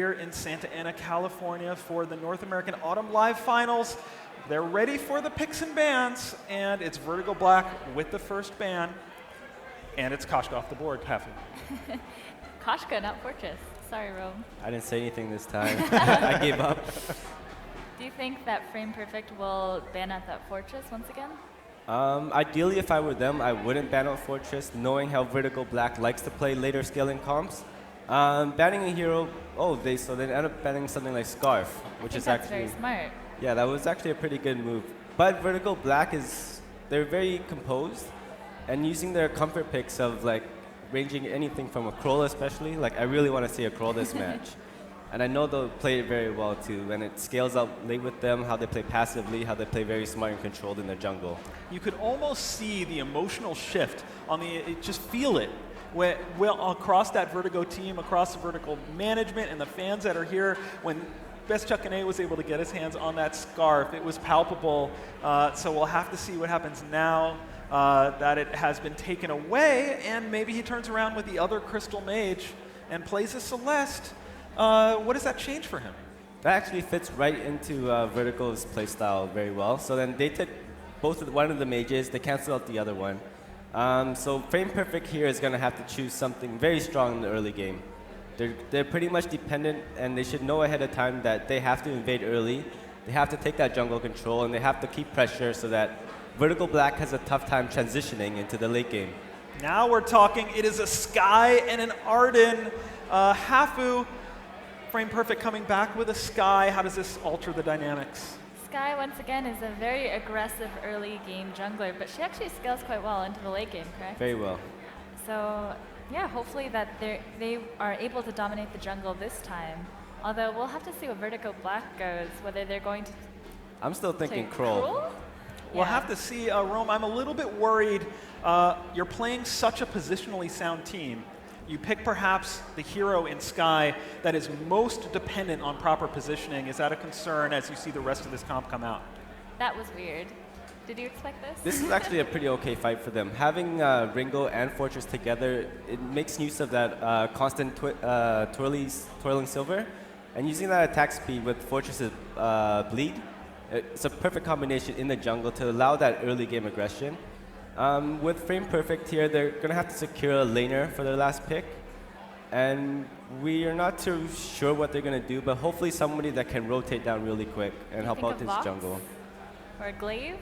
Here in Santa Ana, California for the North American Autumn Live Finals. They're ready for the picks and bans, and it's Vertigo Black with the first ban, and it's Koshka off the board. Hafu. Koshka, not Fortress. Sorry, Rome. I didn't say anything this time. I gave up. Do you think that Frame Perfect will ban out that Fortress once again? Ideally, if I were them, I wouldn't ban out Fortress, knowing how Vertigo Black likes to play later scaling comps. Banning a hero, they ended up banning something like Scarf, which is that's actually very smart. Yeah, that was actually a pretty good move. But Vertigo Black they're very composed, and using their comfort picks of like ranging anything from a Kroll especially. Like I really want to see a Kroll this match, and I know they'll play it very well too. And it scales up late with them, how they play passively, how they play very smart and controlled in their jungle. You could almost see the emotional shift on just feel it. Well, across that Vertigo team, across the Vertigo management and the fans that are here, when Best Chuck and A was able to get his hands on that Scarf, it was palpable. So we'll have to see what happens now that it has been taken away, and maybe he turns around with the other Crystal Mage and plays a Celeste. What does that change for him? That actually fits right into Vertigo's playstyle very well. So then they took one of the mages, they cancel out the other one. So Frame Perfect here is going to have to choose something very strong in the early game. They're pretty much dependent, and they should know ahead of time that they have to invade early. They have to take that jungle control, and they have to keep pressure so that Vertigo Black has a tough time transitioning into the late game. Now we're talking, it is a Sky and an Arden. Hafu, Frame Perfect coming back with a Sky. How does this alter the dynamics? Sky, once again, is a very aggressive early game jungler, but she actually scales quite well into the late game, correct? Very well. So, yeah, hopefully that they are able to dominate the jungle this time. Although we'll have to see what Vertigo Black goes, whether they're going to I'm still thinking take Kroll. We'll have to see, Rome. I'm a little bit worried. You're playing such a positionally sound team. You pick perhaps the hero in Sky that is most dependent on proper positioning. Is that a concern as you see the rest of this comp come out? That was weird. Did you expect this? This is actually a pretty okay fight for them. Having Ringo and Fortress together, it makes use of that constant twirling silver, and using that attack speed with Fortress's bleed, it's a perfect combination in the jungle to allow that early game aggression. With Frame Perfect here, they're going to have to secure a laner for their last pick. And we are not too sure what they're going to do, but hopefully somebody that can rotate down really quick and help out this jungle. Or a glaive?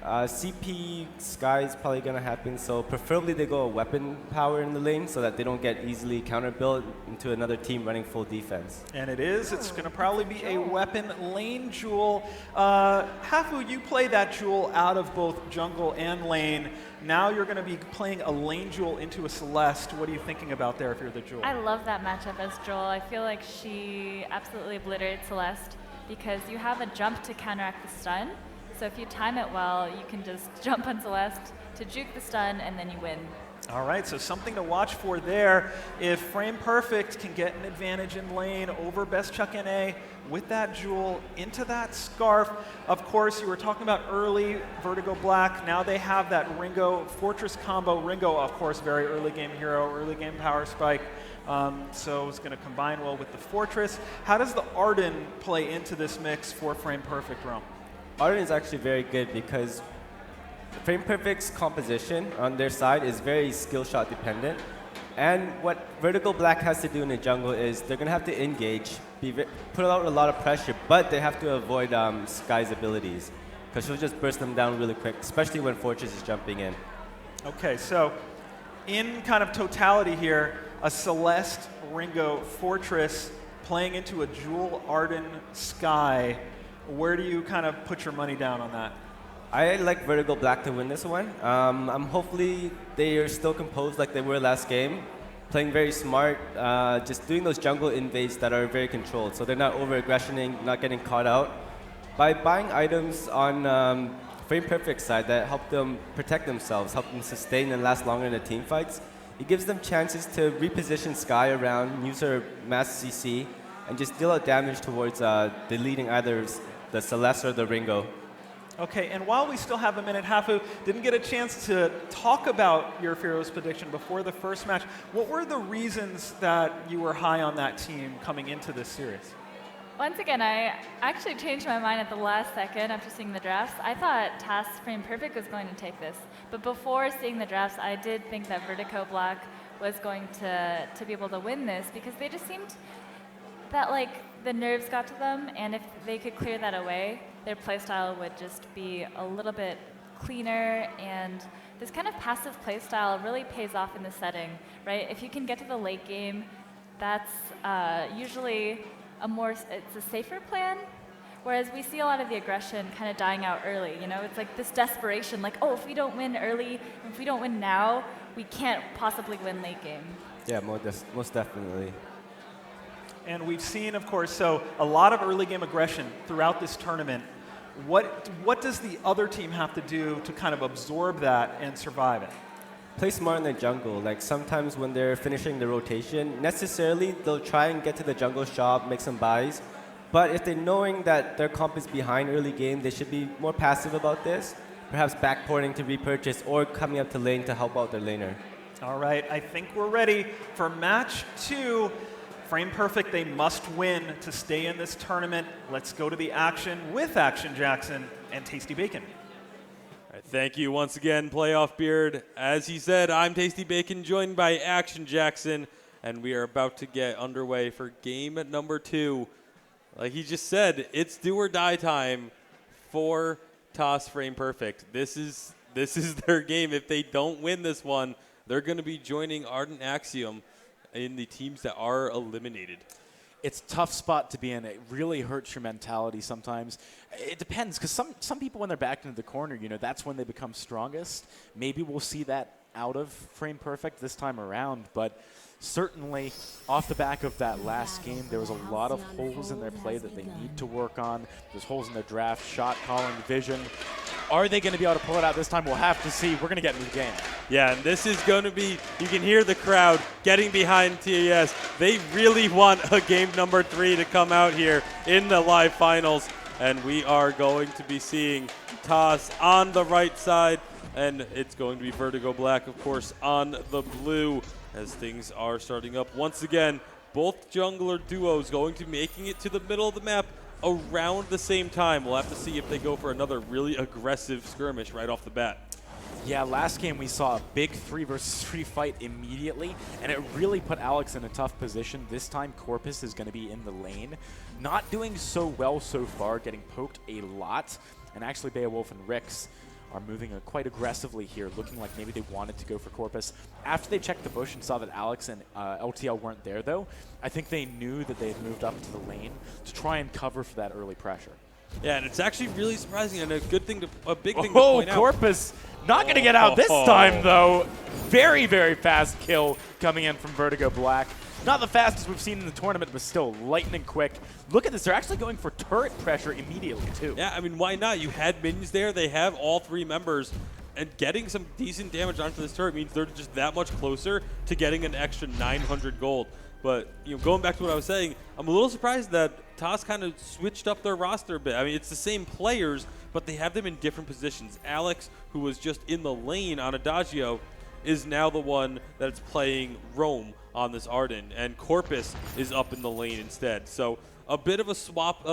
CP Sky is probably going to happen, so preferably they go a weapon power in the lane so that they don't get easily counter-built into another team running full defense. And it is. It's going to probably be a weapon lane jewel. Hafu, you play that jewel out of both jungle and lane. Now you're going to be playing a lane jewel into a Celeste. What are you thinking about there if you're the jewel? I love that matchup as Jewel. I feel like she absolutely obliterated Celeste because you have a jump to counteract the stun. So if you time it well, you can just jump on Celeste to juke the stun, and then you win. All right, so something to watch for there. If Frame Perfect can get an advantage in lane over Best Chuck NA with that jewel into that Scarf. Of course, you were talking about early Vertigo Black. Now they have that Ringo Fortress combo. Ringo, of course, very early game hero, early game power spike. So it's going to combine well with the Fortress. How does the Arden play into this mix for Frame Perfect, Rome? Arden is actually very good because Frame Perfect's composition on their side is very skill shot dependent. And what Vertigo Black has to do in the jungle is they're going to have to engage, put out a lot of pressure, but they have to avoid Sky's abilities because she'll just burst them down really quick, especially when Fortress is jumping in. Okay, so in kind of totality here, a Celeste, Ringo, Fortress playing into a Jewel, Arden, Sky. Where do you kind of put your money down on that? I like Vertigo Black to win this one. Hopefully they are still composed like they were last game, playing very smart, just doing those jungle invades that are very controlled, so they're not over-aggressioning, not getting caught out. By buying items on Frame Perfect side that help them protect themselves, help them sustain and last longer in the team fights, it gives them chances to reposition Sky around, use her mass CC, and just deal out damage towards deleting either the Celeste or the Ringo. Okay, and while we still have a minute, Hafu, didn't get a chance to talk about your Fearless prediction before the first match. What were the reasons that you were high on that team coming into this series? Once again, I actually changed my mind at the last second after seeing the drafts. I thought TAS Frame Perfect was going to take this. But before seeing the drafts, I did think that Vertigo Black was going to be able to win this because they just seemed that like the nerves got to them, and if they could clear that away, their playstyle would just be a little bit cleaner, and this kind of passive playstyle really pays off in the setting, right? If you can get to the late game, that's usually it's a safer plan, whereas we see a lot of the aggression kind of dying out early, you know? It's like this desperation, like, oh, if we don't win early, if we don't win now, we can't possibly win late game. Yeah, most definitely. And we've seen, of course, so a lot of early game aggression throughout this tournament. What does the other team have to do to kind of absorb that and survive it? Play smart in the jungle. Like sometimes when they're finishing the rotation, necessarily they'll try and get to the jungle shop, make some buys. But if they're knowing that their comp is behind early game, they should be more passive about this. Perhaps backporting to repurchase or coming up to lane to help out their laner. All right, I think we're ready for match 2. Frame Perfect, they must win to stay in this tournament. Let's go to the action with Action Jackson and Tasty Bacon. All right, thank you once again, Playoff Beard. As he said, I'm Tasty Bacon, joined by Action Jackson, and we are about to get underway for game number 2. Like he just said, it's do or die time for TAS Frame Perfect. This is their game. If they don't win this one, they're going to be joining Ardent Axiom in the teams that are eliminated. It's a tough spot to be in. It really hurts your mentality sometimes. It depends, because some people, when they're backed into the corner, you know, that's when they become strongest. Maybe we'll see that out of Frame Perfect this time around, but certainly off the back of that last game, there was a lot of holes in their play that they need to work on. There's holes in their draft, shot calling, vision. Are they going to be able to pull it out this time? We'll have to see. We're going to get into the game. Yeah, and this is going to be, you can hear the crowd getting behind TAS. They really want a game number 3 to come out here in the live finals, and we are going to be seeing TAS on the right side, and it's going to be Vertigo Black, of course, on the blue as things are starting up. Once again, both jungler duos going to be making it to the middle of the map around the same time. We'll have to see if they go for another really aggressive skirmish right off the bat. Yeah, last game we saw a big 3 versus 3 fight immediately, and it really put Alex in a tough position. This time, Corpus is going to be in the lane. Not doing so well so far, getting poked a lot, and actually Beowulf and Rix are moving quite aggressively here, looking like maybe they wanted to go for Corpus. After they checked the bush and saw that Alex and LTL weren't there, though, I think they knew that they had moved up to the lane to try and cover for that early pressure. Yeah, and it's actually really surprising and a big thing to point out. Corpus not going to get out this time, though. Very, very fast kill coming in from Vertigo Black. Not the fastest we've seen in the tournament, but still lightning quick. Look at this. They're actually going for turret pressure immediately, too. Yeah, I mean, why not? You had minions there. They have all 3 members. And getting some decent damage onto this turret means they're just that much closer to getting an extra 900 gold. But, you know, going back to what I was saying, I'm a little surprised that TAS kind of switched up their roster a bit. I mean, it's the same players, but they have them in different positions. Alex, who was just in the lane on Adagio, is now the one that's playing Roam on this Arden, and Corpus is up in the lane instead. So a bit of a swap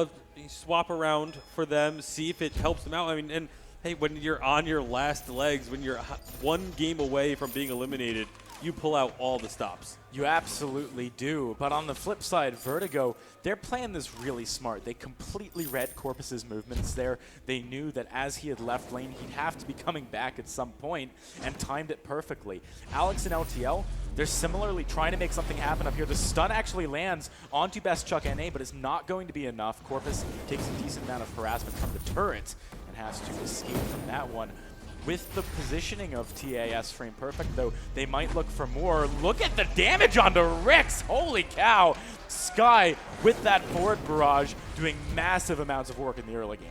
around for them, see if it helps them out. I mean, and hey, when you're on your last legs, when you're 1 game away from being eliminated, you pull out all the stops. You absolutely do. But on the flip side, Vertigo, they're playing this really smart. They completely read Corpus's movements there. They knew that as he had left lane, he'd have to be coming back at some point, and timed it perfectly. Alex and LTL, they're similarly trying to make something happen up here. The stun actually lands onto Best Chuck NA, but it's not going to be enough. Corpus takes a decent amount of harassment from the turret and has to escape from that one. With the positioning of TAS Frame Perfect, though, they might look for more. Look at the damage onto Rix! Holy cow! Sky, with that forward barrage, doing massive amounts of work in the early game.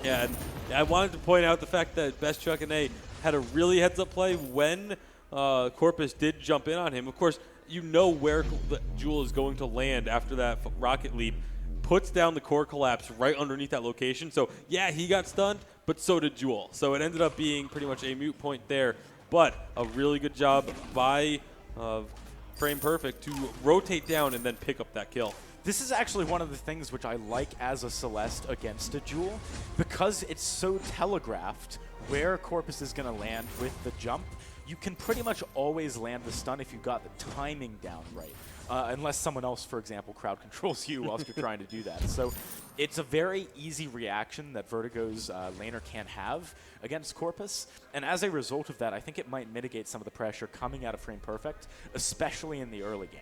Yeah, and I wanted to point out the fact that Best Chuck and A had a really heads-up play when Corpus did jump in on him. Of course, you know where the Jewel is going to land after that rocket leap. Puts down the core collapse right underneath that location. So, yeah, he got stunned, but so did Jewel. So it ended up being pretty much a moot point there, but a really good job by Frame Perfect to rotate down and then pick up that kill. This is actually one of the things which I like as a Celeste against a Jewel, because it's so telegraphed where Corpus is going to land with the jump. You can pretty much always land the stun if you've got the timing down right. Unless someone else, for example, crowd controls you whilst you're trying to do that. So it's a very easy reaction that Vertigo's laner can have against Corpus. And as a result of that, I think it might mitigate some of the pressure coming out of Frame Perfect, especially in the early game.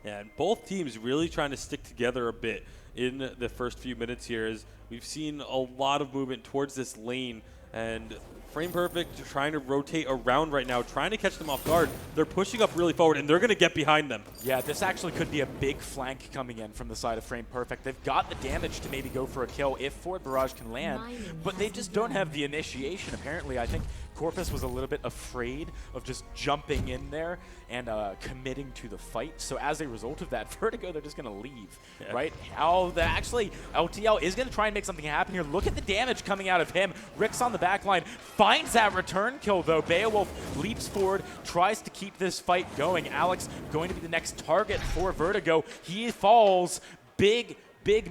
Yeah, and both teams really trying to stick together a bit in the first few minutes here, as we've seen a lot of movement towards this lane, and Frame Perfect trying to rotate around right now, trying to catch them off guard. They're pushing up really forward, and they're going to get behind them. Yeah, this actually could be a big flank coming in from the side of Frame Perfect. They've got the damage to maybe go for a kill if Forward Barrage can land, but they just don't have the initiation, apparently. I think Corpus was a little bit afraid of just jumping in there and committing to the fight. So as a result of that, Vertigo, they're just going to leave, right? Actually, LTL is going to try and make something happen here. Look at the damage coming out of him. Rick's on the back line, finds that return kill, though. Beowulf leaps forward, tries to keep this fight going. Alex going to be the next target for Vertigo. He falls. Big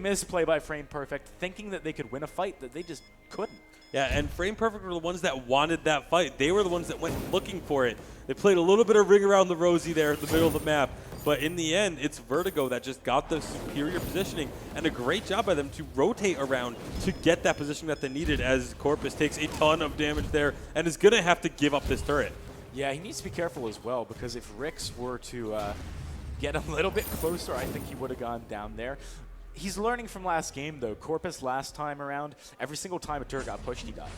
misplay by Frame Perfect, thinking that they could win a fight that they just couldn't. Yeah, and Frame Perfect were the ones that wanted that fight. They were the ones that went looking for it. They played a little bit of ring around the rosy there in the middle of the map. But in the end, it's Vertigo that just got the superior positioning, and a great job by them to rotate around to get that position that they needed, as Corpus takes a ton of damage there and is going to have to give up this turret. Yeah, he needs to be careful as well, because if Rix were to get a little bit closer, I think he would have gone down there. He's learning from last game, though. Corpus last time around, every single time a turret got pushed, he died.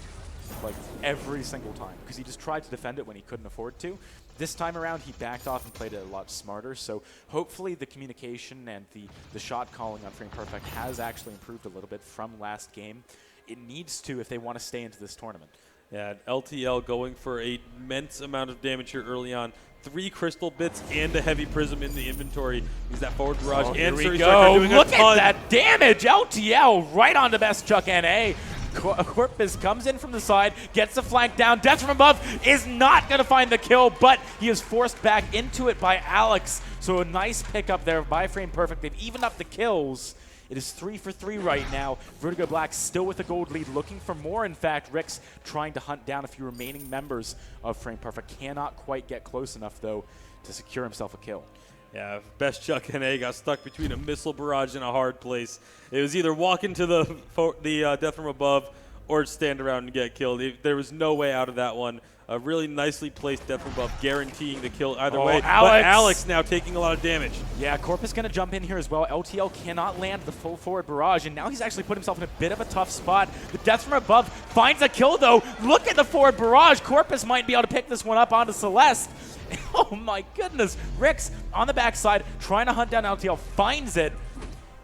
Like, every single time, because he just tried to defend it when he couldn't afford to. This time around, he backed off and played it a lot smarter, so hopefully the communication and the shot calling on Frame Perfect has actually improved a little bit from last game. It needs to if they want to stay into this tournament. Yeah, LTL going for an immense amount of damage here early on. 3 crystal bits and a heavy prism in the inventory. Use that forward barrage. Oh, and here we go. Look at that damage. LTL right on the best Chuck NA. Corpus comes in from the side, gets the flank down. Death from above is not going to find the kill, but he is forced back into it by Alex. So a nice pickup there by Frame Perfect. They've evened up the kills. It is 3 for 3 right now. Vertigo Black still with a gold lead, looking for more. In fact, Rix trying to hunt down a few remaining members of Frame Perfect. Cannot quite get close enough, though, to secure himself a kill. Yeah, best Chuck NA got stuck between a missile barrage and a hard place. It was either walk into the death from above or stand around and get killed. There was no way out of that one. A really nicely placed death from above, guaranteeing the kill either way. But Alex now taking a lot of damage. Yeah, Corpus going to jump in here as well. LTL cannot land the full forward barrage, and now he's actually put himself in a bit of a tough spot. The death from above finds a kill, though. Look at the forward barrage. Corpus might be able to pick this one up onto Celeste. Oh, my goodness. Rix on the backside, trying to hunt down LTL, finds it.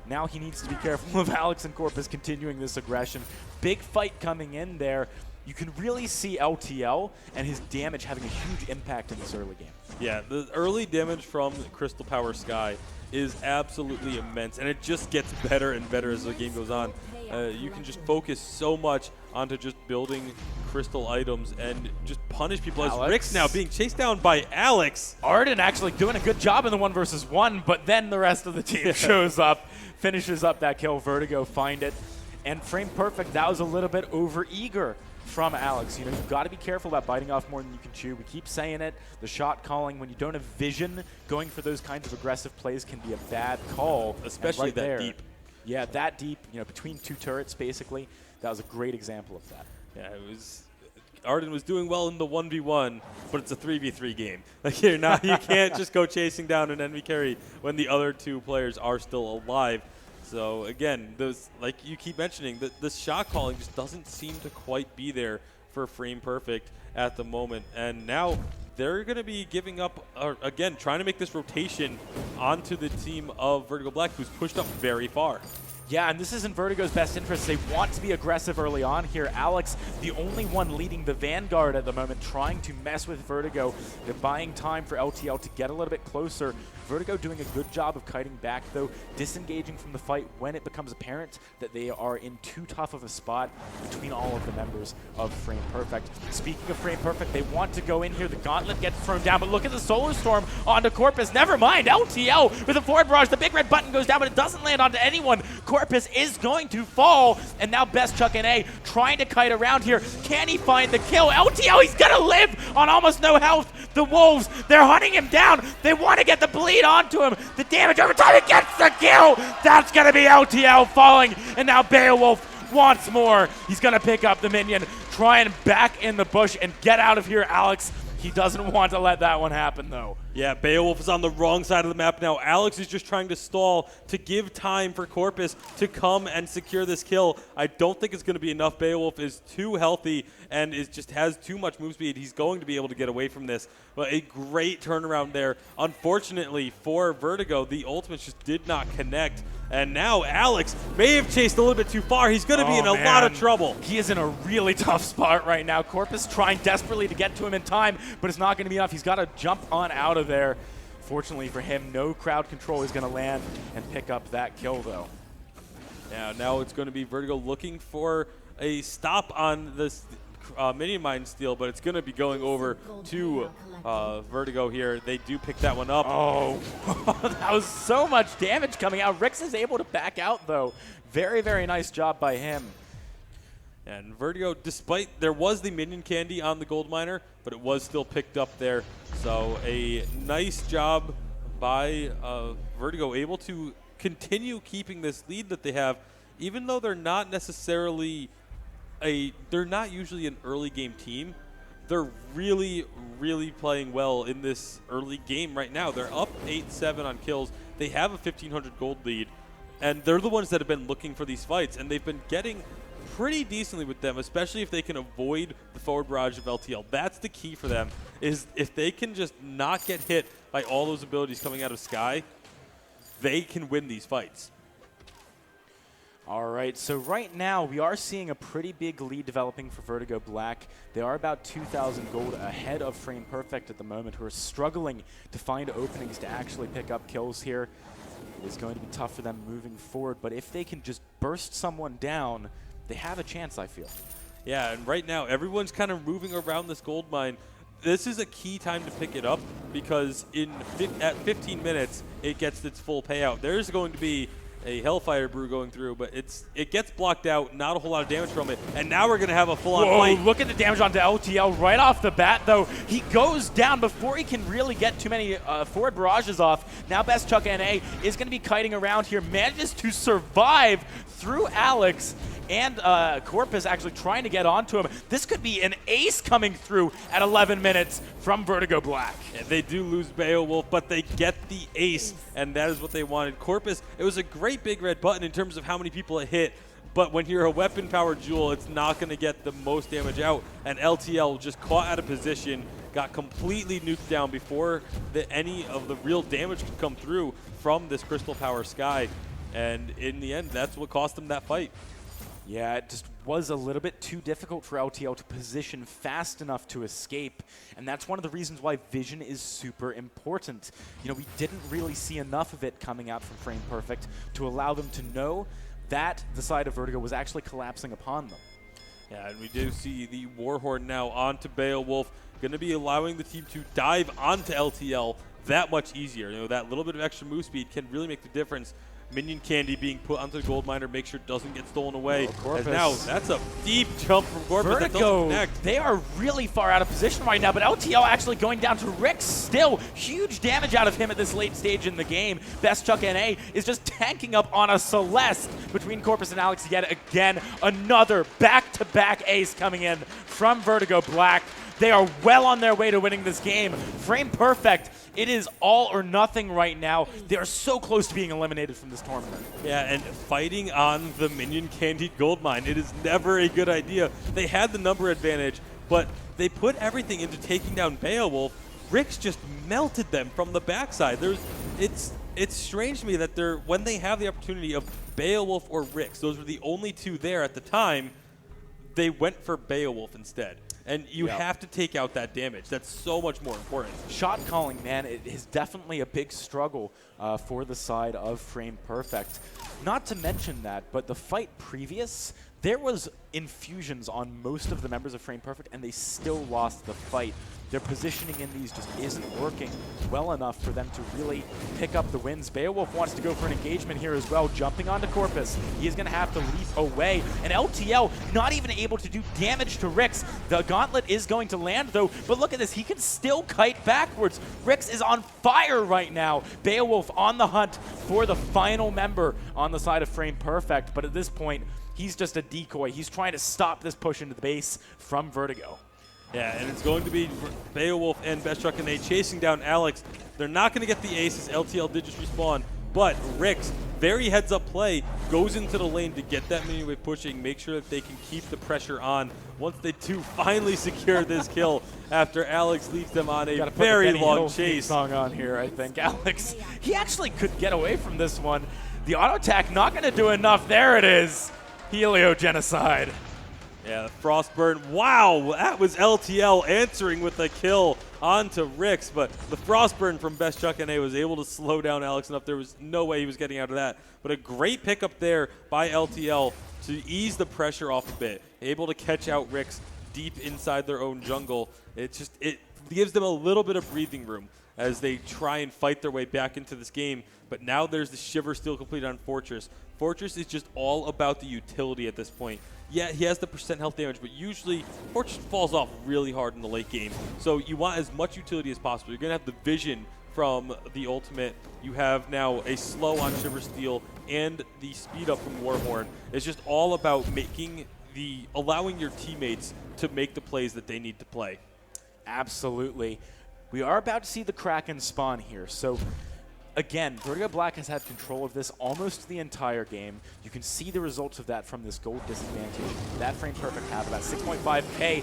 Now he needs to be careful of Alex and Corpus continuing this aggression. Big fight coming in there. You can really see LTL and his damage having a huge impact in this early game. Yeah, the early damage from Crystal Power Sky is absolutely immense, and it just gets better and better as the game goes on. You can just focus so much onto just building crystal items and just punish people. As Rick's now being chased down by Alex. Arden actually doing a good job in the 1 versus 1, but then the rest of the team shows up, finishes up that kill. Vertigo find it. And Frame Perfect, that was a little bit over-eager from Alex. You know, you've got to be careful about biting off more than you can chew. We keep saying it. The shot calling, when you don't have vision, going for those kinds of aggressive plays can be a bad call. Especially that deep. Yeah, that deep, you know, between 2 turrets, basically. That was a great example of that. Yeah, it was. Arden was doing well in the 1v1, but it's a 3v3 game. Like, you can't just go chasing down an enemy carry when the other 2 players are still alive. So again, those, like you keep mentioning, the shot calling just doesn't seem to quite be there for Frame Perfect at the moment. And now they're going to be giving up, again, trying to make this rotation onto the team of Vertigo Black, who's pushed up very far. Yeah, and this is in Vertigo's best interest. They want to be aggressive early on here. Alex, the only one leading the Vanguard at the moment, trying to mess with Vertigo. They're buying time for LTL to get a little bit closer. Vertigo doing a good job of kiting back, though, disengaging from the fight when it becomes apparent that they are in too tough of a spot between all of the members of Frame Perfect. Speaking of Frame Perfect, they want to go in here. The Gauntlet gets thrown down, but look at the Solar Storm onto Corpus. Never mind, LTL with a forward barrage. The big red button goes down, but it doesn't land onto anyone. Corpus is going to fall, and now Best Chuck NA trying to kite around here. Can he find the kill? LTL, he's gonna live on almost no health. The Wolves, they're hunting him down. They want to get the bleed onto him. The damage over time, he gets the kill. That's gonna be LTL falling, and now Beowulf wants more. He's gonna pick up the minion, try and back in the bush and get out of here, Alex. He doesn't want to let that one happen, though. Yeah, Beowulf is on the wrong side of the map now. Alex is just trying to stall to give time for Corpus to come and secure this kill. I don't think it's going to be enough. Beowulf is too healthy and just has too much move speed. He's going to be able to get away from this. But a great turnaround there. Unfortunately for Vertigo, the ultimates just did not connect. And now Alex may have chased a little bit too far. He's going to be in a lot of trouble. He is in a really tough spot right now. Corpus trying desperately to get to him in time, but it's not going to be enough. He's got to jump on out of there. Fortunately for him, no crowd control is going to land and pick up that kill, though. Yeah, now it's going to be Vertigo looking for a stop on this minion mine steal, but it's going to be going over to Vertigo here. They do pick that one up. Oh, that was so much damage coming out. Rix is able to back out, though. Very, very nice job by him. And Vertigo, despite there was the minion candy on the gold miner, but it was still picked up there. So a nice job by Vertigo, able to continue keeping this lead that they have, even though they're not necessarily they're not usually an early game team. They're really, really playing well in this early game right now. They're up 8-7 on kills. They have a 1,500 gold lead, and they're the ones that have been looking for these fights, and they've been getting pretty decently with them, especially if they can avoid the forward barrage of LTL. That's the key for them, is if they can just not get hit by all those abilities coming out of Sky, they can win these fights. All right, so right now we are seeing a pretty big lead developing for Vertigo Black. They are about 2,000 gold ahead of Frame Perfect at the moment, who are struggling to find openings to actually pick up kills here. It is going to be tough for them moving forward, but if they can just burst someone down, they have a chance, I feel. Yeah, and right now everyone's kind of moving around this gold mine. This is a key time to pick it up because at 15 minutes it gets its full payout. There's going to be a Hellfire Brew going through, but it gets blocked out, not a whole lot of damage from it, and now we're going to have a full-on fight. Look at the damage onto LTL right off the bat, though. He goes down before he can really get too many forward barrages off. Now Best Chuck NA is going to be kiting around here, manages to survive through Alex, and Corpus actually trying to get onto him. This could be an ace coming through at 11 minutes from Vertigo Black. Yeah, they do lose Beowulf, but they get the ace, and that is what they wanted. Corpus, it was a great big red button in terms of how many people it hit, but when you're a weapon-powered Jewel, it's not going to get the most damage out, and LTL just caught out of position, got completely nuked down before any of the real damage could come through from this Crystal Power Sky, and in the end, that's what cost them that fight. Yeah, it just was a little bit too difficult for LTL to position fast enough to escape, and that's one of the reasons why vision is super important. You know, we didn't really see enough of it coming out from Frame Perfect to allow them to know that the side of Vertigo was actually collapsing upon them. Yeah, and we do see the Warhorn now onto Beowulf, going to be allowing the team to dive onto LTL that much easier. You know, that little bit of extra move speed can really make the difference. Minion candy being put onto the gold miner, make sure it doesn't get stolen away. As now, that's a deep jump from Corpus. Vertigo, they are really far out of position right now, but LTL actually going down to Rix still. Huge damage out of him at this late stage in the game. Best Chuck NA is just tanking up on a Celeste between Corpus and Alex yet again. Another back-to-back ace coming in from Vertigo Black. They are well on their way to winning this game. Frame Perfect, it is all or nothing right now. They are so close to being eliminated from this tournament. Yeah, and fighting on the minion candied gold mine, it is never a good idea. They had the number advantage, but they put everything into taking down Beowulf. Rix just melted them from the backside. it's strange to me that when they have the opportunity of Beowulf or Rix, those were the only two there at the time, they went for Beowulf instead. And you have to take out that damage. That's so much more important. Shot calling, man, it is definitely a big struggle for the side of Frame Perfect. Not to mention that, but the fight previous, there was infusions on most of the members of Frame Perfect, and they still lost the fight. Their positioning in these just isn't working well enough for them to really pick up the wins. Beowulf wants to go for an engagement here as well, jumping onto Corpus. He is going to have to leap away. And LTL not even able to do damage to Rix. The gauntlet is going to land, though, but look at this. He can still kite backwards. Rix is on fire right now. Beowulf on the hunt for the final member on the side of Frame Perfect, but at this point, he's just a decoy. He's trying to stop this push into the base from Vertigo. Yeah, and it's going to be Beowulf and Best Truck and A chasing down Alex. They're not going to get the ace as LTL did just respawn, but Rix, very heads-up play, goes into the lane to get that minion wave pushing, make sure that they can keep the pressure on once they do finally secure this kill after Alex leads them on a very long chase. Song on here, I think. Alex, he actually could get away from this one. The auto attack not going to do enough. There it is. Helio Genocide. Yeah, the Frostburn. Wow, that was LTL answering with a kill onto Rix, but the Frostburn from Best Chuck NA was able to slow down Alex enough. There was no way he was getting out of that. But a great pickup there by LTL to ease the pressure off a bit. Able to catch out Rix deep inside their own jungle. It gives them a little bit of breathing room as they try and fight their way back into this game. But now there's the Shiver still completed on Fortress. Fortress is just all about the utility at this point. Yeah, he has the % health damage, but usually Fortress falls off really hard in the late game. So you want as much utility as possible. You're going to have the vision from the ultimate. You have now a slow on Shiver Steel and the speed up from Warhorn. It's just all about allowing your teammates to make the plays that they need to play. Absolutely. We are about to see the Kraken spawn here. So again, Vertigo Black has had control of this almost the entire game. You can see the results of that from this gold disadvantage. That Frame Perfect have about 6.5k.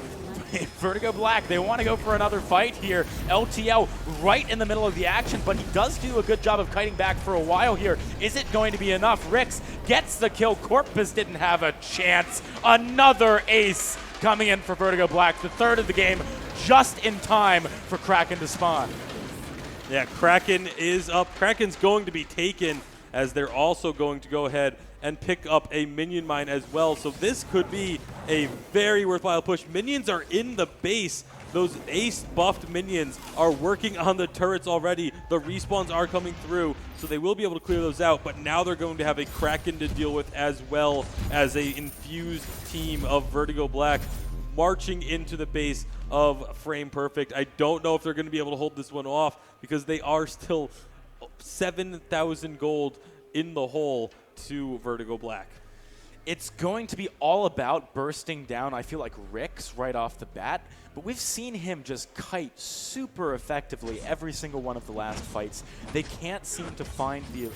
Vertigo Black, they want to go for another fight here. LTL right in the middle of the action, but he does do a good job of kiting back for a while here. Is it going to be enough? Rix gets the kill. Corpus didn't have a chance. Another ace coming in for Vertigo Black, the third of the game, just in time for Kraken to spawn. Yeah, Kraken is up. Kraken's going to be taken as they're also going to go ahead and pick up a minion mine as well. So this could be a very worthwhile push. Minions are in the base. Those ace buffed minions are working on the turrets already. The respawns are coming through, so they will be able to clear those out. But now they're going to have a Kraken to deal with as well as a infused team of Vertigo Black marching into the base of Frame Perfect. I don't know if they're going to be able to hold this one off because they are still 7,000 gold in the hole to Vertigo Black. It's going to be all about bursting down, I feel like, Rix right off the bat. But we've seen him just kite super effectively every single one of the last fights. They can't seem to find the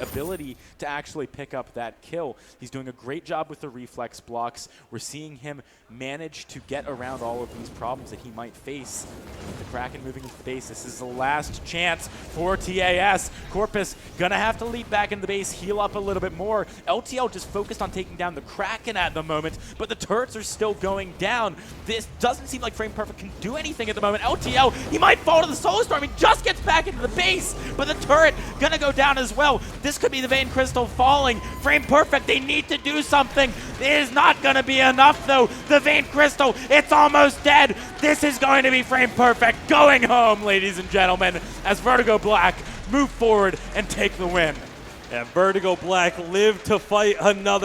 ability to actually pick up that kill. He's doing a great job with the reflex blocks. We're seeing him manage to get around all of these problems that he might face. With the Kraken moving into the base, this is the last chance for TAS. Corpus gonna have to leap back into the base, heal up a little bit more. LTL just focused on taking down the Kraken at the moment, but the turrets are still going down. This doesn't seem like Frame Perfect can do anything at the moment. LTL, he might fall to the Solar Storm. He just gets back into the base, but the turret gonna go down as well. This could be the Vein Crystal falling. Frame Perfect, they need to do something. It is not gonna be enough though. The Vein Crystal, it's almost dead. This is going to be Frame Perfect going home, ladies and gentlemen, as Vertigo Black move forward and take the win. And Vertigo Black live to fight another